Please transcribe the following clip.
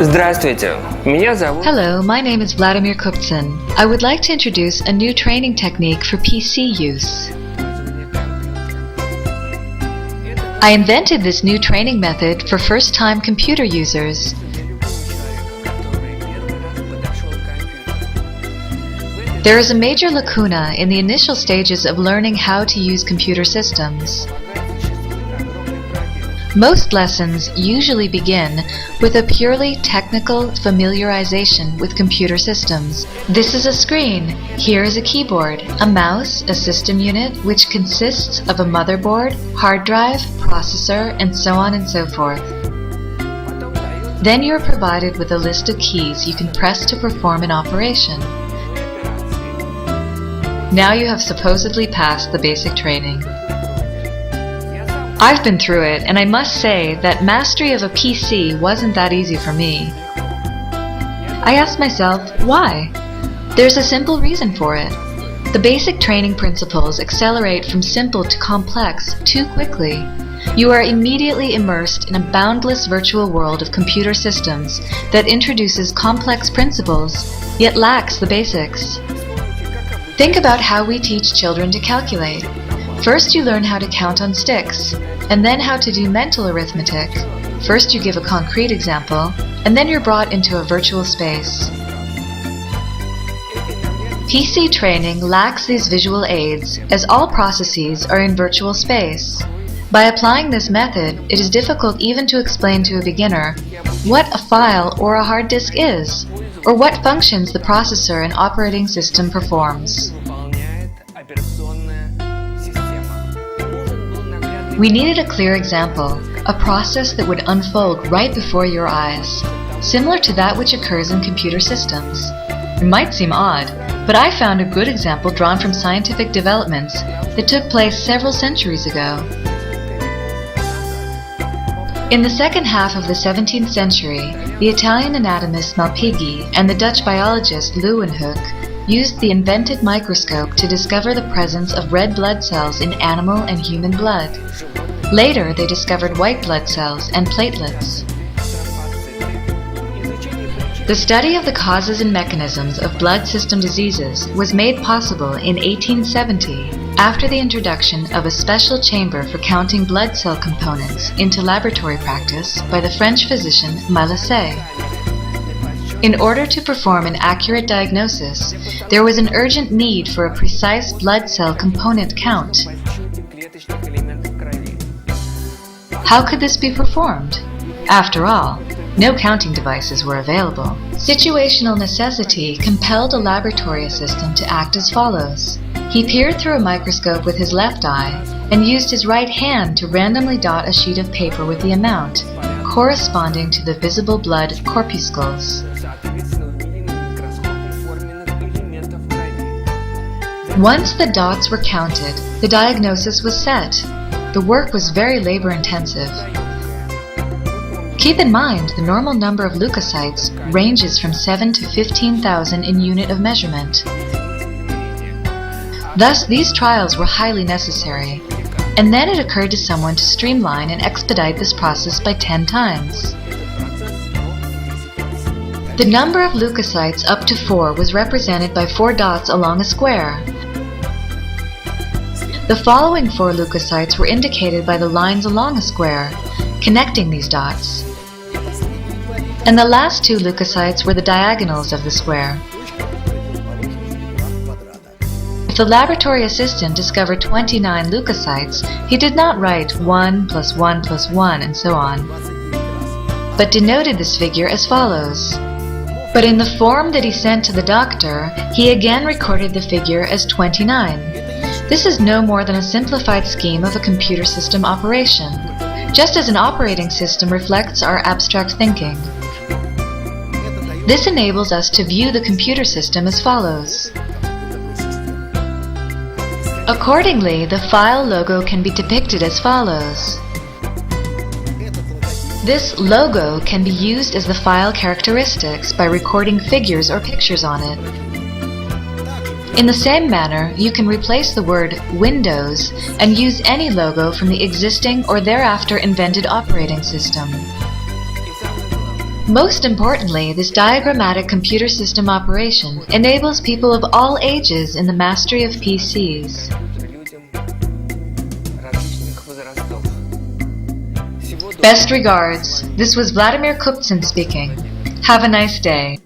Здравствуйте, меня зовут... Hello, my name is Vladimir Kuptsin. I would like to introduce a new training technique for PC use. I invented this new training method for first-time computer users. There is a major lacuna in the initial stages of learning how to use computer systems. Most lessons usually begin with a purely technical familiarization with computer systems. This is a screen. Here is a keyboard, a mouse, a system unit which consists of a motherboard, hard drive, processor, and so on and so forth. Then you are provided with a list of keys you can press to perform an operation. Now you have supposedly passed the basic training. I've been through it, and I must say that mastery of a PC wasn't that easy for me. I asked myself, why? There's a simple reason for it. The basic training principles accelerate from simple to complex too quickly. You are immediately immersed in a boundless virtual world of computer systems that introduces complex principles, yet lacks the basics. Think about how we teach children to calculate. First you learn how to count on sticks, and then how to do mental arithmetic. First you give a concrete example, and then you're brought into a virtual space. PC training lacks these visual aids, as all processes are in virtual space. By applying this method, it is difficult even to explain to a beginner what a file or a hard disk is, or what functions the processor and operating system performs. We needed a clear example, a process that would unfold right before your eyes, similar to that which occurs in computer systems. It might seem odd, but I found a good example drawn from scientific developments that took place several centuries ago. In the second half of the 17th century, the Italian anatomist Malpighi and the Dutch biologist Leeuwenhoek used the invented microscope to discover the presence of red blood cells in animal and human blood. Later, they discovered white blood cells and platelets. The study of the causes and mechanisms of blood system diseases was made possible in 1870 after the introduction of a special chamber for counting blood cell components into laboratory practice by the French physician Malasset. In order to perform an accurate diagnosis, there was an urgent need for a precise blood cell component count. How could this be performed? After all, no counting devices were available. Situational necessity compelled a laboratory assistant to act as follows. He peered through a microscope with his left eye and used his right hand to randomly dot a sheet of paper with the amount, corresponding to the visible blood corpuscles. Once the dots were counted, the diagnosis was set. The work was very labor-intensive. Keep in mind the normal number of leukocytes ranges from 7 to 15,000 in unit of measurement. Thus, these trials were highly necessary. And then it occurred to someone to streamline and expedite this process by 10 times. The number of leukocytes up to 4 was represented by 4 dots along a square. The following 4 leukocytes were indicated by the lines along a square, connecting these dots. And the last 2 leukocytes were the diagonals of the square. If the laboratory assistant discovered 29 leukocytes, he did not write 1 + 1 + 1 and so on, but denoted this figure as follows. But in the form that he sent to the doctor, he again recorded the figure as 29. This is no more than a simplified scheme of a computer system operation, just as an operating system reflects our abstract thinking. This enables us to view the computer system as follows. Accordingly, the file logo can be depicted as follows. This logo can be used as the file characteristics by recording figures or pictures on it. In the same manner, you can replace the word Windows and use any logo from the existing or thereafter invented operating system. Most importantly, this diagrammatic computer system operation enables people of all ages in the mastery of PCs. людям различных возрастов. Всего Best regards. This was Vladimir Kuptsin speaking. Have a nice day.